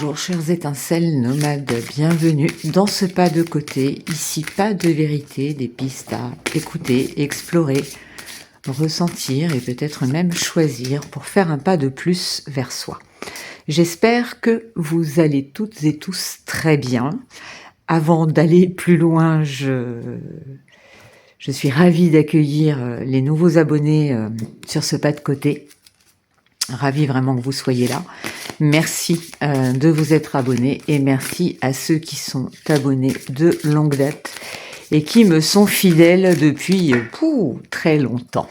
Bonjour chères étincelles nomades, bienvenue dans ce pas de côté, ici pas de vérité, des pistes à écouter, explorer, ressentir et peut-être même choisir pour faire un pas de plus vers soi. J'espère que vous allez toutes et tous très bien. Avant d'aller plus loin, je suis ravie d'accueillir les nouveaux abonnés sur ce pas de côté. Ravie vraiment que vous soyez là. Merci de vous être abonnés et merci à ceux qui sont abonnés de longue date et qui me sont fidèles depuis très longtemps.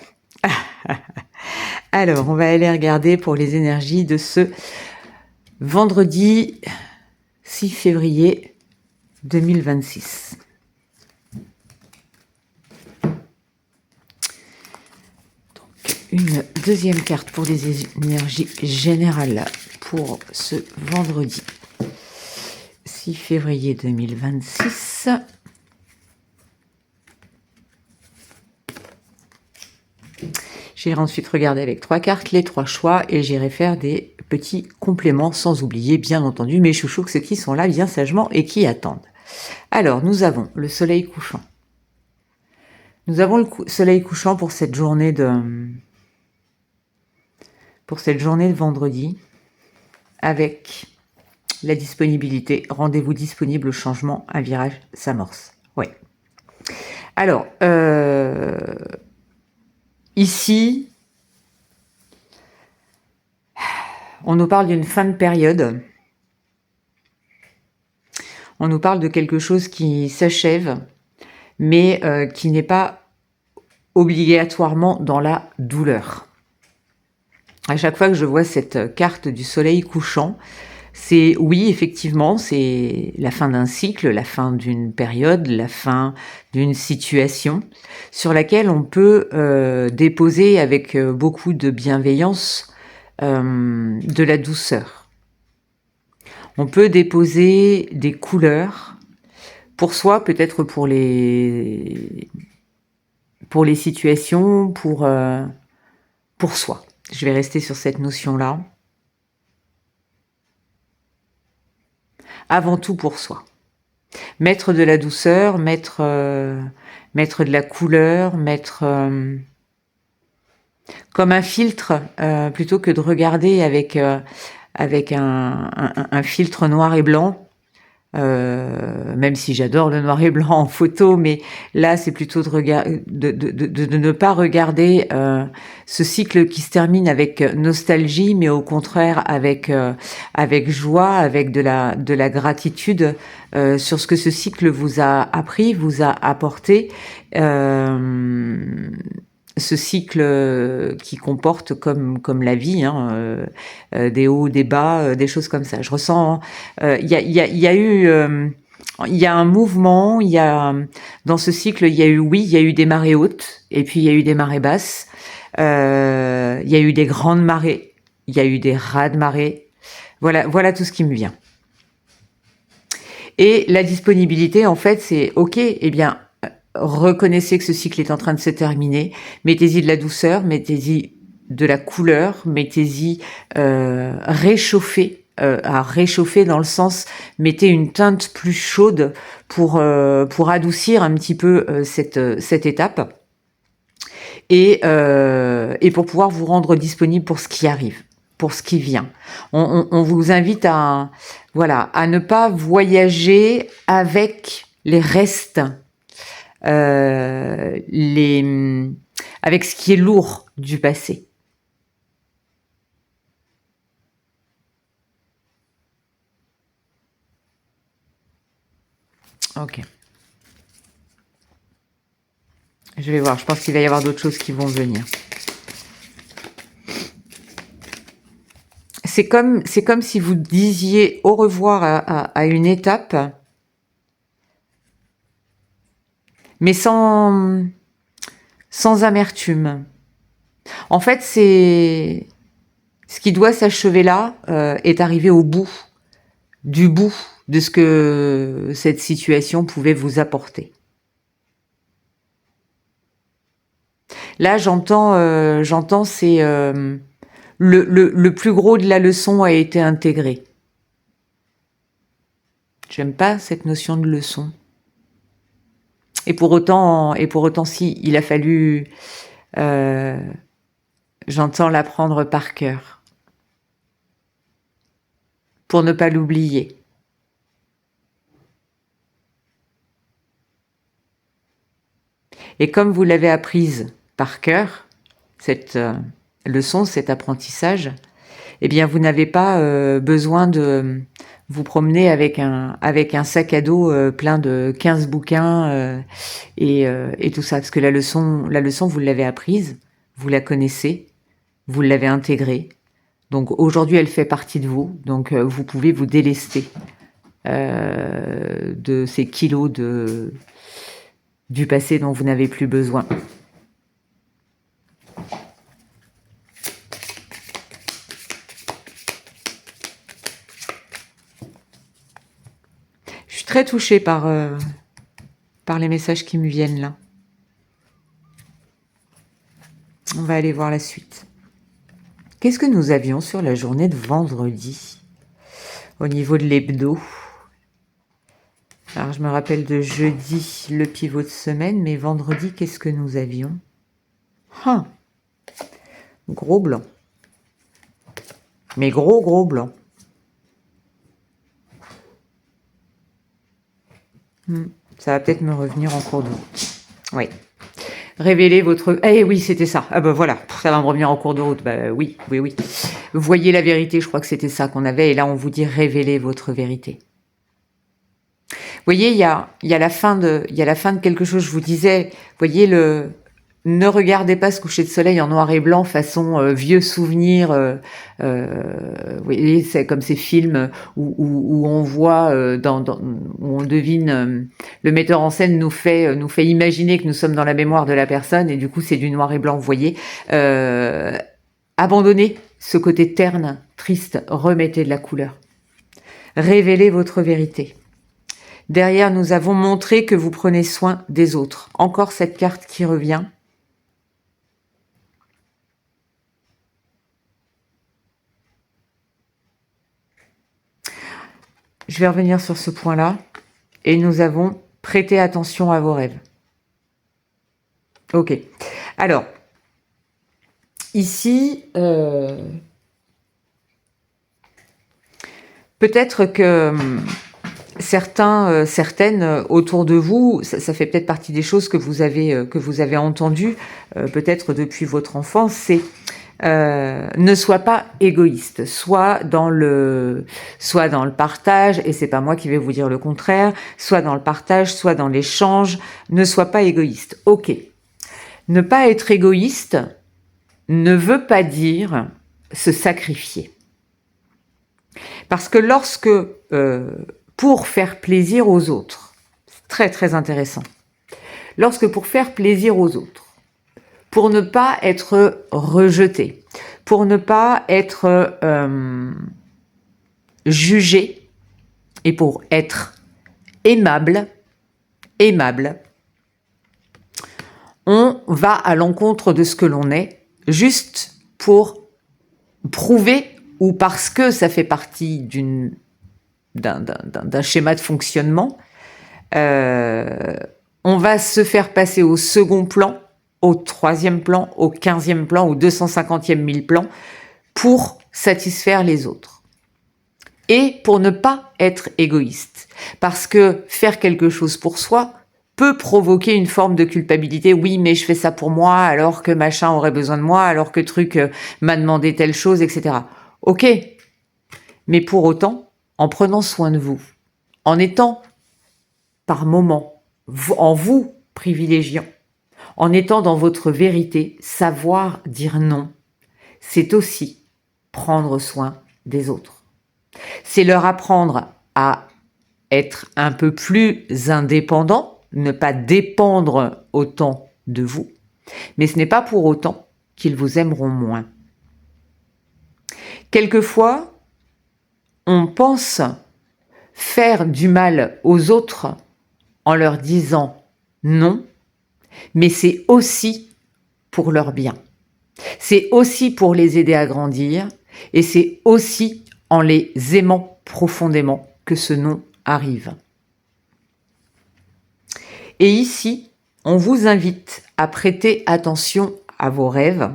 Alors, on va aller regarder pour les énergies de ce vendredi 6 février 2026. Une deuxième carte pour les énergies générales pour ce vendredi 6 février 2026. J'irai ensuite regarder avec 3 cartes les 3 choix et j'irai faire des petits compléments sans oublier bien entendu mes chouchous, ceux qui sont là bien sagement et qui attendent. Alors nous avons le soleil couchant. Nous avons le soleil couchant pour cette journée de vendredi avec la disponibilité. Rendez-vous disponible, le changement, un virage s'amorce. Oui. Alors, ici, on nous parle d'une fin de période. On nous parle de quelque chose qui s'achève, mais qui n'est pas obligatoirement dans la douleur. À chaque fois que je vois cette carte du soleil couchant, c'est oui, effectivement, c'est la fin d'un cycle, la fin d'une période, la fin d'une situation sur laquelle on peut déposer avec beaucoup de bienveillance de la douceur. On peut déposer des couleurs pour soi, peut-être pour les situations, pour soi. Je vais rester sur cette notion-là. Avant tout pour soi. Mettre de la douceur, mettre de la couleur, mettre comme un filtre, plutôt que de regarder avec un filtre noir et blanc. Même si j'adore le noir et blanc en photo, mais là c'est plutôt de ne pas regarder ce cycle qui se termine avec nostalgie, mais au contraire avec joie, avec de la gratitude sur ce que ce cycle vous a appris, vous a apporté. Ce cycle qui comporte comme la vie, des hauts, des bas, des choses comme ça. Je ressens, il y a un mouvement, dans ce cycle, il y a eu des marées hautes, et puis il y a eu des marées basses, il y a eu des grandes marées, il y a eu des raz de marée. Voilà tout ce qui me vient. Et la disponibilité, en fait, c'est ok, eh bien, reconnaissez que ce cycle est en train de se terminer, mettez-y de la douceur, mettez-y de la couleur, mettez-y réchauffer, à réchauffer dans le sens, mettez une teinte plus chaude pour adoucir un petit peu cette étape et pour pouvoir vous rendre disponible pour ce qui arrive, pour ce qui vient. On vous invite à ne pas voyager avec les restes, avec ce qui est lourd du passé. Ok. Je vais voir, je pense qu'il va y avoir d'autres choses qui vont venir. C'est comme si vous disiez au revoir à une étape, mais sans amertume. En fait, c'est ce qui doit s'achever là est arrivé au bout de ce que cette situation pouvait vous apporter. Là, j'entends, c'est le plus gros de la leçon a été intégré. J'aime pas cette notion de leçon. Et pour autant, si, il a fallu, j'entends l'apprendre par cœur, pour ne pas l'oublier. Et comme vous l'avez apprise par cœur, cette leçon, cet apprentissage, eh bien, vous n'avez pas besoin de vous promener avec un sac à dos plein de 15 bouquins et tout ça. Parce que la leçon, vous l'avez apprise, vous la connaissez, vous l'avez intégrée. Donc aujourd'hui, elle fait partie de vous. Donc vous pouvez vous délester de ces kilos du passé dont vous n'avez plus besoin. Je suis très touchée par les messages qui me viennent là. On va aller voir la suite. Qu'est-ce que nous avions sur la journée de vendredi au niveau de l'hebdo? Alors, je me rappelle de jeudi, le pivot de semaine, mais vendredi, qu'est-ce que nous avions? Gros blanc. Mais gros blanc. Ça va peut-être me revenir en cours de route. Oui. Révélez votre... Eh oui, c'était ça. Ah ben voilà, ça va me revenir en cours de route. Bah oui. Voyez la vérité, je crois que c'était ça qu'on avait. Et là, on vous dit révélez votre vérité. Vous voyez, il y a la fin de quelque chose. Je vous disais, voyez, ne regardez pas ce coucher de soleil en noir et blanc façon vieux souvenir. Vous voyez, c'est comme ces films où on voit, où on devine, le metteur en scène nous fait imaginer que nous sommes dans la mémoire de la personne et du coup c'est du noir et blanc. Vous voyez, abandonnez ce côté terne, triste, remettez de la couleur. Révélez votre vérité. Derrière, nous avons montré que vous prenez soin des autres. Encore cette carte qui revient. Je vais revenir sur ce point-là. Et nous avons prêté attention à vos rêves. Ok. Alors, ici, peut-être que certaines autour de vous, ça fait peut-être partie des choses que vous avez entendues, peut-être depuis votre enfance, c'est ne sois pas égoïste, soit dans le partage, et c'est pas moi qui vais vous dire le contraire, soit dans le partage, soit dans l'échange, ne sois pas égoïste. Ok. Ne pas être égoïste ne veut pas dire se sacrifier. Parce que lorsque, pour faire plaisir aux autres, c'est très très intéressant, lorsque pour faire plaisir aux autres, pour ne pas être rejeté, pour ne pas être jugé, et pour être aimable, on va à l'encontre de ce que l'on est, juste pour prouver ou parce que ça fait partie d'un schéma de fonctionnement, on va se faire passer au second plan, au 3e plan, au 15e plan, au 250e 1000 plan, pour satisfaire les autres. Et pour ne pas être égoïste. Parce que faire quelque chose pour soi peut provoquer une forme de culpabilité. Oui, mais je fais ça pour moi, alors que machin aurait besoin de moi, alors que truc m'a demandé telle chose, etc. Ok. Mais pour autant, en prenant soin de vous, en étant par moments, en vous privilégiant, en étant dans votre vérité, savoir dire non, c'est aussi prendre soin des autres. C'est leur apprendre à être un peu plus indépendants, ne pas dépendre autant de vous, mais ce n'est pas pour autant qu'ils vous aimeront moins. Quelquefois, on pense faire du mal aux autres en leur disant non, mais c'est aussi pour leur bien. C'est aussi pour les aider à grandir et c'est aussi en les aimant profondément que ce non arrive. Et ici, on vous invite à prêter attention à vos rêves.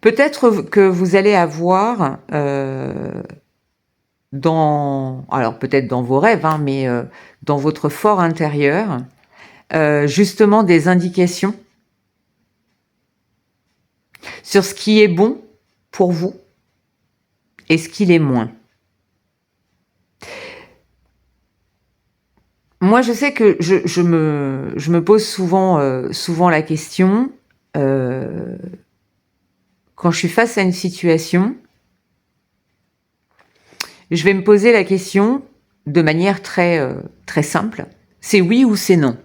Peut-être que vous allez avoir, alors peut-être dans vos rêves, hein, mais dans votre fort intérieur, justement des indications sur ce qui est bon pour vous et ce qui l'est moins. Moi, je sais que je me pose souvent la question, quand je suis face à une situation, je vais me poser la question de manière très simple. C'est oui ou c'est non?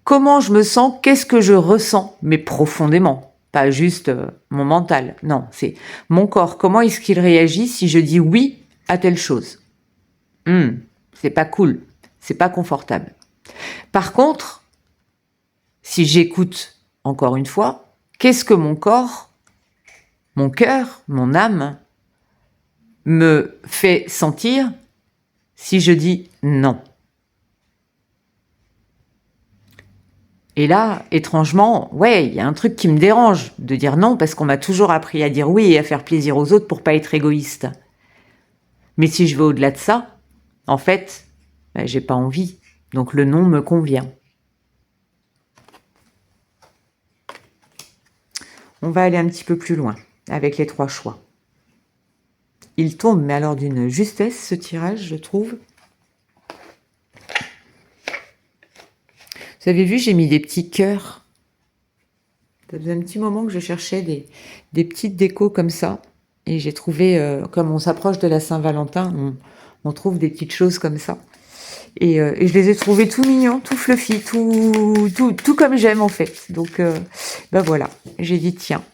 Comment je me sens? Qu'est-ce que je ressens? Mais profondément, pas juste mon mental. Non, c'est mon corps. Comment est-ce qu'il réagit si je dis oui à telle chose? C'est pas cool, c'est pas confortable. Par contre, si j'écoute encore une fois, qu'est-ce que mon corps, mon cœur, mon âme me fait sentir si je dis non? Et là, étrangement, ouais, il y a un truc qui me dérange de dire non parce qu'on m'a toujours appris à dire oui et à faire plaisir aux autres pour pas être égoïste. Mais si je vais au-delà de ça, en fait, j'ai pas envie. Donc le non me convient. On va aller un petit peu plus loin avec les 3 choix. Il tombe, mais alors d'une justesse, ce tirage, je trouve. Vous avez vu, j'ai mis des petits cœurs. Ça faisait un petit moment que je cherchais des petites décos comme ça. Et j'ai trouvé, comme on s'approche de la Saint-Valentin, on trouve des petites choses comme ça. Et je les ai trouvés tout mignons, tout fluffy, tout comme j'aime en fait. Donc, ben voilà, j'ai dit tiens,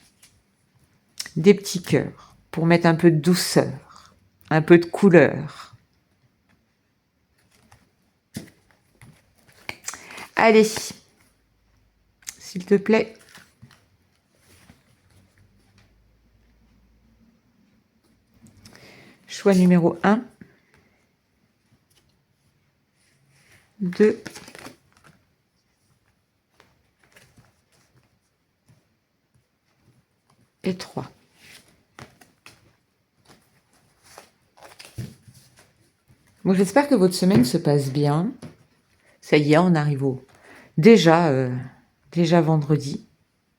des petits cœurs pour mettre un peu de douceur, un peu de couleur. Allez, s'il te plaît. Choix numéro 1, 2, et 3. Bon, j'espère que votre semaine se passe bien. Ça y est, on arrive déjà vendredi.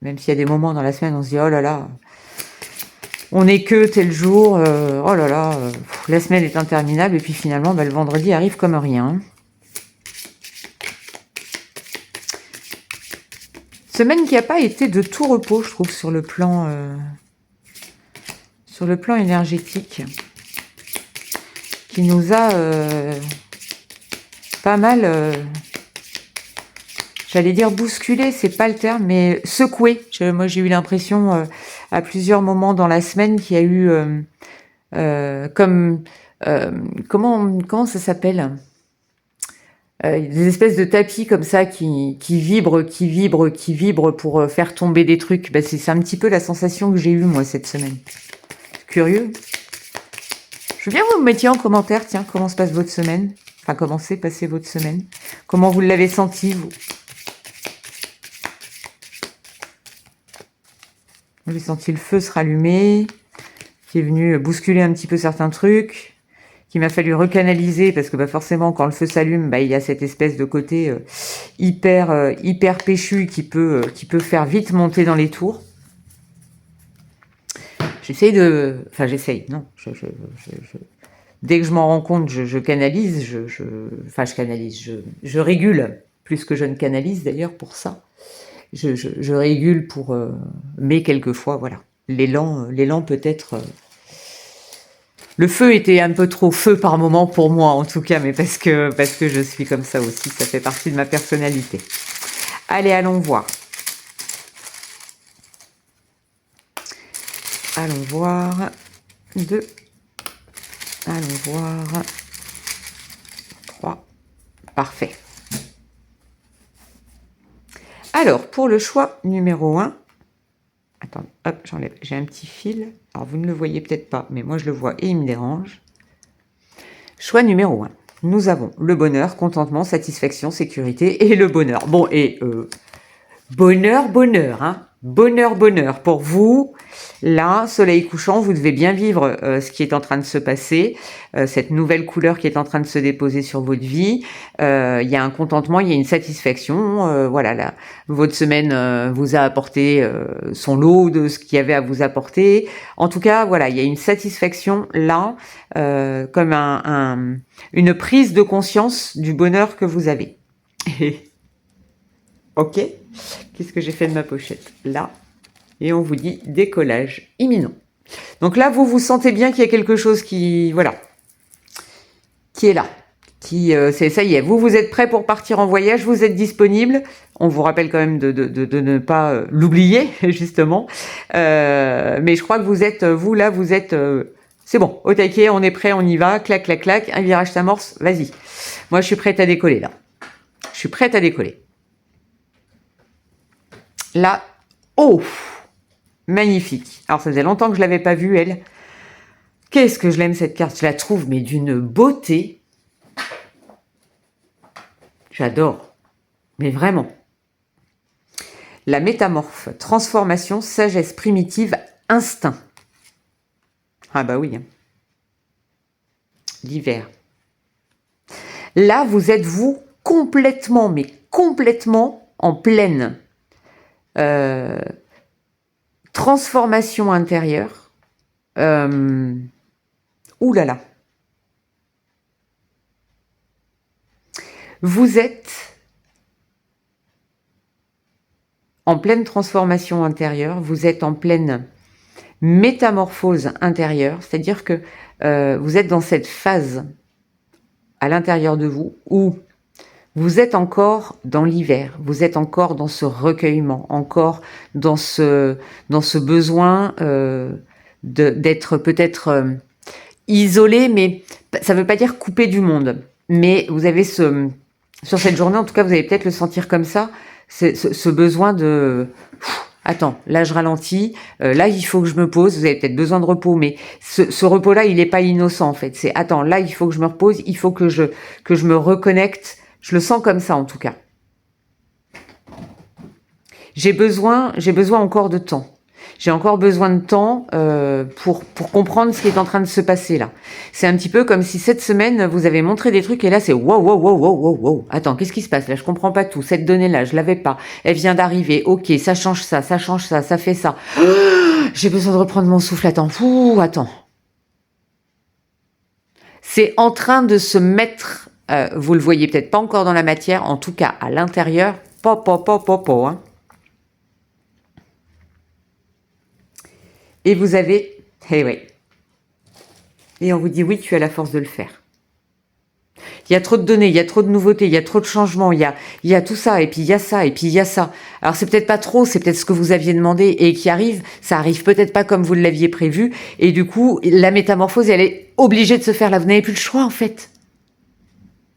Même s'il y a des moments dans la semaine, on se dit oh là là, on n'est que tel jour, oh là là, la semaine est interminable. Et puis finalement, le vendredi arrive comme rien. Semaine qui n'a pas été de tout repos, je trouve, sur le plan énergétique, qui nous a pas mal, j'allais dire bousculé, c'est pas le terme, mais secoué. Moi, j'ai eu l'impression à plusieurs moments dans la semaine qu'il y a eu comment ça s'appelle, des espèces de tapis comme ça qui vibrent pour faire tomber des trucs. C'est un petit peu la sensation que j'ai eue moi cette semaine. Curieux. Je veux bien que vous me mettiez en commentaire, tiens, comment se passe votre semaine. Enfin, comment s'est passée votre semaine. Comment vous l'avez senti, vous. J'ai senti le feu se rallumer, qui est venu bousculer un petit peu certains trucs, qu'il m'a fallu recanaliser, parce que forcément, quand le feu s'allume, il y a cette espèce de côté hyper péchu qui peut faire vite monter dans les tours. J'essaye, non. Dès que je m'en rends compte, je canalise, je régule, plus que je ne canalise d'ailleurs pour ça. Je régule mais quelquefois, voilà. L'élan peut-être... Le feu était un peu trop feu par moment pour moi, en tout cas, mais parce que je suis comme ça aussi, ça fait partie de ma personnalité. Allez, allons voir. Allons voir. 2. Allons voir. 3. Parfait. Alors, pour le choix numéro 1, attendez, hop, j'enlève. J'ai un petit fil. Alors, vous ne le voyez peut-être pas, mais moi, je le vois et il me dérange. Choix numéro 1. Nous avons le bonheur, contentement, satisfaction, sécurité et le bonheur. Bon, et bonheur, bonheur, hein. Bonheur, bonheur. Pour vous, là, soleil couchant, vous devez bien vivre ce qui est en train de se passer, cette nouvelle couleur qui est en train de se déposer sur votre vie. Il y a un contentement, il y a une satisfaction. Voilà, là, votre semaine vous a apporté son lot de ce qu'il y avait à vous apporter. En tout cas, voilà, il y a une satisfaction là, comme une prise de conscience du bonheur que vous avez. Ok, qu'est-ce que j'ai fait de ma pochette? Là, et on vous dit décollage imminent. Donc là, vous vous sentez bien qu'il y a quelque chose qui, voilà, qui est là. C'est ça y est, vous êtes prêt pour partir en voyage, vous êtes disponible. On vous rappelle quand même de ne pas l'oublier, justement. Mais je crois que vous êtes, c'est bon, au taquet, on est prêt, on y va, clac, clac, clac, un virage s'amorce, vas-y. Moi, je suis prête à décoller, là. Je suis prête à décoller. Là, oh, magnifique. Alors, ça faisait longtemps que je l'avais pas vue, elle. Qu'est-ce que je l'aime, cette carte. Je la trouve, mais d'une beauté. J'adore. Mais vraiment. La métamorphe, transformation, sagesse primitive, instinct. Ah bah oui. L'hiver. Là, vous êtes, vous, complètement, mais complètement en pleine transformation intérieure. Ouh là là. Vous êtes en pleine transformation intérieure, vous êtes en pleine métamorphose intérieure, c'est-à-dire que vous êtes dans cette phase à l'intérieur de vous où vous êtes encore dans l'hiver, vous êtes encore dans ce recueillement, encore dans ce besoin d'être peut-être isolé, mais ça ne veut pas dire coupé du monde. Mais vous avez sur cette journée, en tout cas, vous allez peut-être le sentir comme ça, ce besoin de... Attends, là je ralentis, là il faut que je me pose, vous avez peut-être besoin de repos, mais ce repos-là, il n'est pas innocent en fait. C'est, attends, là il faut que je me repose, il faut que je me reconnecte. Je le sens comme ça en tout cas. J'ai besoin encore de temps. J'ai encore besoin de temps pour comprendre ce qui est en train de se passer là. C'est un petit peu comme si cette semaine, vous avez montré des trucs et là c'est wow, wow, wow, wow, wow, wow. Attends, qu'est-ce qui se passe là? Je comprends pas tout. Cette donnée-là, je l'avais pas. Elle vient d'arriver. Ok, ça change ça, ça change ça, ça fait ça. J'ai besoin de reprendre mon souffle. Attends, attends. C'est en train de se mettre... vous le voyez peut-être pas encore dans la matière, en tout cas à l'intérieur, hein. Et vous avez, et on vous dit oui, tu as la force de le faire. Il y a trop de données, il y a trop de nouveautés, il y a trop de changements, il y a tout ça, et puis il y a ça, et puis il y a ça. Alors c'est peut-être pas trop, c'est peut-être ce que vous aviez demandé et qui arrive, ça arrive peut-être pas comme vous l'aviez prévu, et du coup, la métamorphose, elle est obligée de se faire là, vous n'avez plus le choix en fait.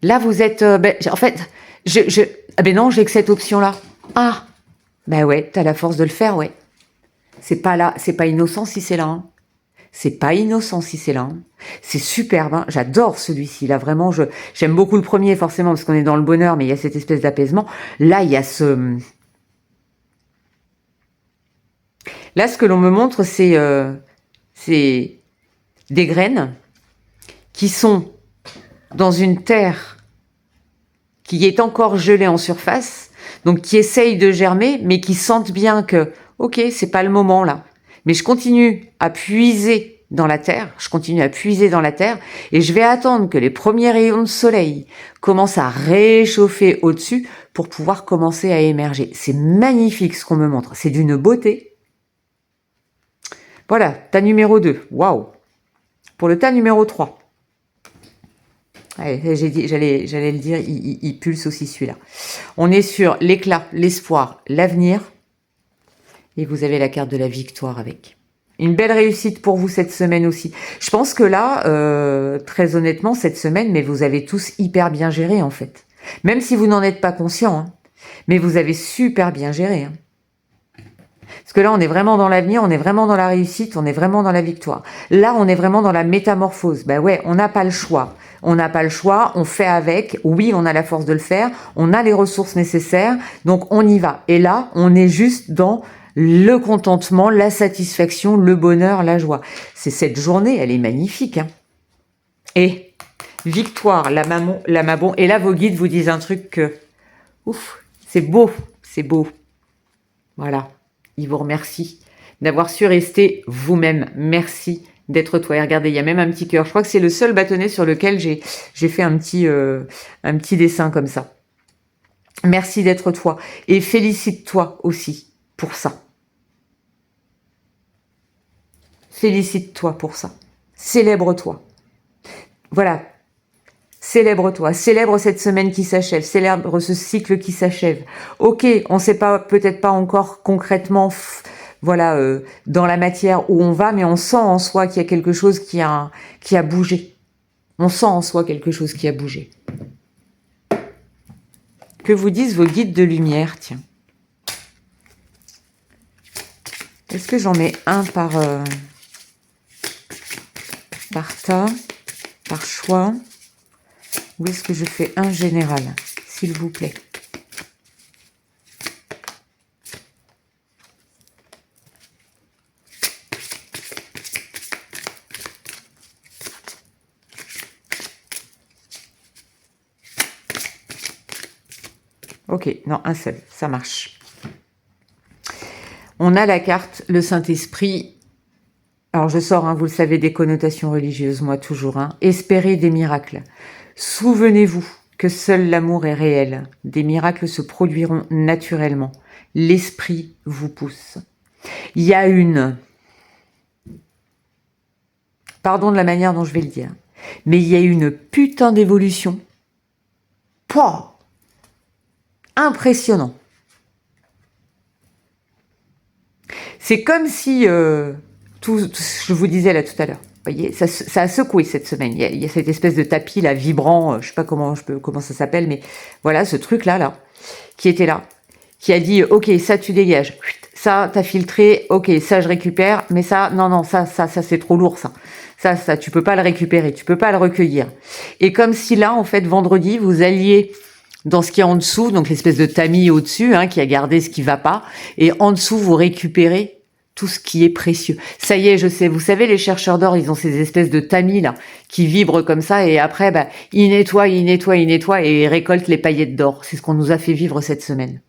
Là, vous êtes... en fait, ah ben non, j'ai que cette option-là. Ah, ben ouais, t'as la force de le faire, ouais. C'est pas là, c'est pas innocent si c'est là. Hein. C'est pas innocent si c'est là. Hein. C'est superbe, hein. J'adore celui-ci. Là, vraiment, j'aime beaucoup le premier, forcément, parce qu'on est dans le bonheur, mais il y a cette espèce d'apaisement. Là, il y a ce... Là, ce que l'on me montre, c'est des graines qui sont dans une terre qui est encore gelée en surface, donc qui essayent de germer, mais qui sentent bien que, ok, c'est pas le moment là, mais je continue à puiser dans la terre, et je vais attendre que les premiers rayons de soleil commencent à réchauffer au-dessus pour pouvoir commencer à émerger. C'est magnifique ce qu'on me montre, c'est d'une beauté. Voilà, tas numéro 2, waouh. Pour le tas numéro 3. Allez, j'allais le dire, il pulse aussi celui-là. On est sur l'éclat, l'espoir, l'avenir. Et vous avez la carte de la victoire avec. Une belle réussite pour vous cette semaine aussi. Je pense que là, très honnêtement, cette semaine, mais vous avez tous hyper bien géré en fait. Même si vous n'en êtes pas conscient. Hein, mais vous avez super bien géré. Hein. Parce que là, on est vraiment dans l'avenir, on est vraiment dans la réussite, on est vraiment dans la victoire. Là, on est vraiment dans la métamorphose. Ben ouais, on n'a pas le choix. On n'a pas le choix, on fait avec. Oui, on a la force de le faire, on a les ressources nécessaires, donc on y va. Et là, on est juste dans le contentement, la satisfaction, le bonheur, la joie. C'est cette journée, elle est magnifique. Hein. Et victoire, la maman. Et là, vos guides vous disent un truc que... Ouf, c'est beau, c'est beau. Voilà, ils vous remercient d'avoir su rester vous-même. Merci d'être toi. Et regardez, il y a même un petit cœur. Je crois que c'est le seul bâtonnet sur lequel j'ai fait un petit dessin comme ça. Merci d'être toi. Et félicite-toi aussi pour ça. Félicite-toi pour ça. Célèbre-toi. Voilà. Célèbre-toi. Célèbre cette semaine qui s'achève. Célèbre ce cycle qui s'achève. Ok, on ne sait pas, peut-être pas encore concrètement, voilà, dans la matière où on va, mais on sent en soi qu'il y a quelque chose qui a bougé. On sent en soi quelque chose qui a bougé. Que vous disent vos guides de lumière, tiens. Est-ce que j'en mets un par tas, par choix, ou est-ce que je fais un général, s'il vous plaît? Ok, non, un seul, ça marche. On a la carte, le Saint-Esprit. Alors je sors, hein, vous le savez, des connotations religieuses, moi toujours. Hein. Espérez des miracles. Souvenez-vous que seul l'amour est réel. Des miracles se produiront naturellement. L'esprit vous pousse. Il y a pardon de la manière dont je vais le dire, mais il y a une putain d'évolution. Pouah, impressionnant. C'est comme si, je vous disais là tout à l'heure, vous voyez, ça a secoué cette semaine. Il y a cette espèce de tapis là vibrant, je sais pas comment ça s'appelle, mais voilà, ce truc là, qui était là, qui a dit, ok, ça tu dégages, ça t'as filtré, ok, ça je récupère, mais ça, non, ça c'est trop lourd, ça tu peux pas le récupérer, tu peux pas le recueillir. Et comme si là, en fait, vendredi, vous alliez dans ce qui est en dessous, donc l'espèce de tamis au-dessus, hein, qui a gardé ce qui va pas, et en dessous, vous récupérez tout ce qui est précieux. Ça y est, je sais, vous savez, les chercheurs d'or, ils ont ces espèces de tamis, là, qui vibrent comme ça, et après, bah, ils nettoient, et ils récoltent les paillettes d'or. C'est ce qu'on nous a fait vivre cette semaine.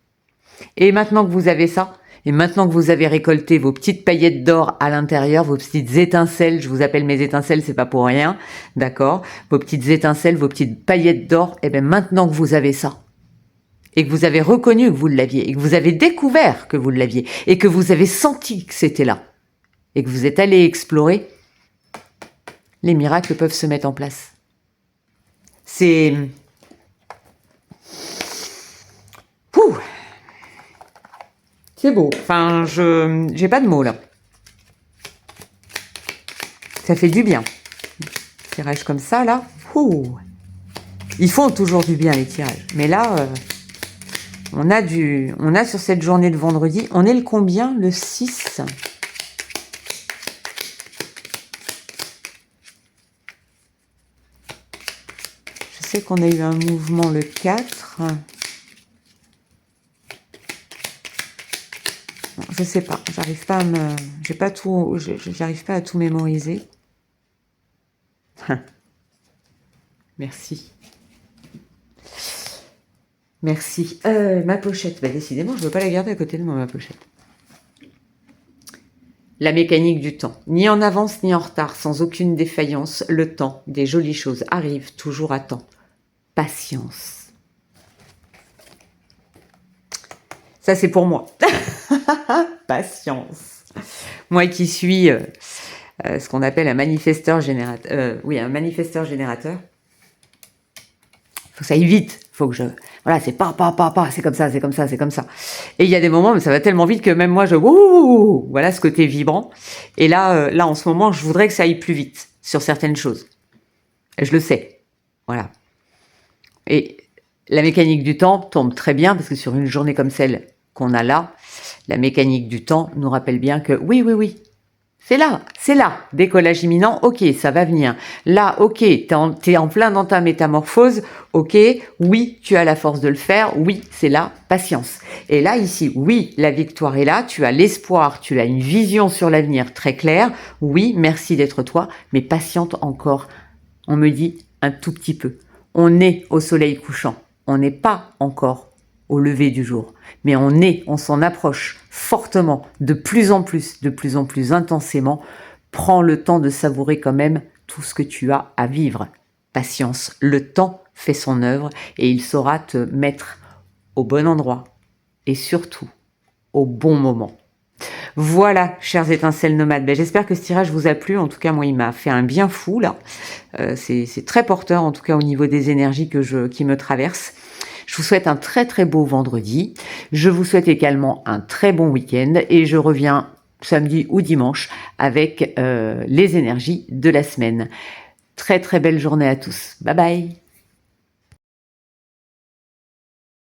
Et maintenant que vous avez ça, et maintenant que vous avez récolté vos petites paillettes d'or à l'intérieur, vos petites étincelles, je vous appelle mes étincelles, c'est pas pour rien, d'accord? Vos petites étincelles, vos petites paillettes d'or, et bien maintenant que vous avez ça, et que vous avez reconnu que vous l'aviez, et que vous avez découvert que vous l'aviez, et que vous avez senti que c'était là, et que vous êtes allé explorer, les miracles peuvent se mettre en place. C'est... Pouh. C'est beau. Enfin, j'ai pas de mots là. Ça fait du bien. Tirage comme ça là. Ouh. Ils font toujours du bien les tirages. Mais là, on a sur cette journée de vendredi, on est le combien? Le 6. Je sais qu'on a eu un mouvement le 4. Je sais pas, j'arrive pas à j'arrive pas à tout mémoriser. Merci. Merci. Ma pochette, bah décidément, je veux pas la garder à côté de moi, ma pochette. La mécanique du temps. Ni en avance ni en retard, sans aucune défaillance, le temps des jolies choses arrive toujours à temps. Patience. Ça, c'est pour moi. Patience. Moi qui suis ce qu'on appelle un manifesteur générateur. Oui, un manifesteur générateur. Faut que ça aille vite. Faut que je... Voilà, c'est pas, c'est comme ça, c'est comme ça, c'est comme ça. Et il y a des moments où ça va tellement vite que même moi, voilà ce côté vibrant. Et là, en ce moment, je voudrais que ça aille plus vite sur certaines choses. Et je le sais. Voilà. Et la mécanique du temps tombe très bien parce que sur une journée comme celle qu'on a là, La mécanique du temps nous rappelle bien que oui, oui, oui, c'est là, décollage imminent, ok, ça va venir. Là, ok, t'es en plein dans ta métamorphose, ok, oui, tu as la force de le faire, oui, c'est là, patience. Et là, ici, oui, la victoire est là, tu as l'espoir, tu as une vision sur l'avenir très claire, oui, merci d'être toi, mais patiente encore, on me dit un tout petit peu. On est au soleil couchant, on n'est pas encore au lever du jour. Mais on s'en approche fortement, de plus en plus intensément. Prends le temps de savourer quand même tout ce que tu as à vivre. Patience, le temps fait son œuvre et il saura te mettre au bon endroit et surtout au bon moment. Voilà, chers étincelles nomades, j'espère que ce tirage vous a plu. En tout cas, moi, il m'a fait un bien fou, là. C'est très porteur, en tout cas, au niveau des énergies qui me traversent. Je vous souhaite un très très beau vendredi. Je vous souhaite également un très bon week-end et je reviens samedi ou dimanche avec les énergies de la semaine. Très très belle journée à tous. Bye bye.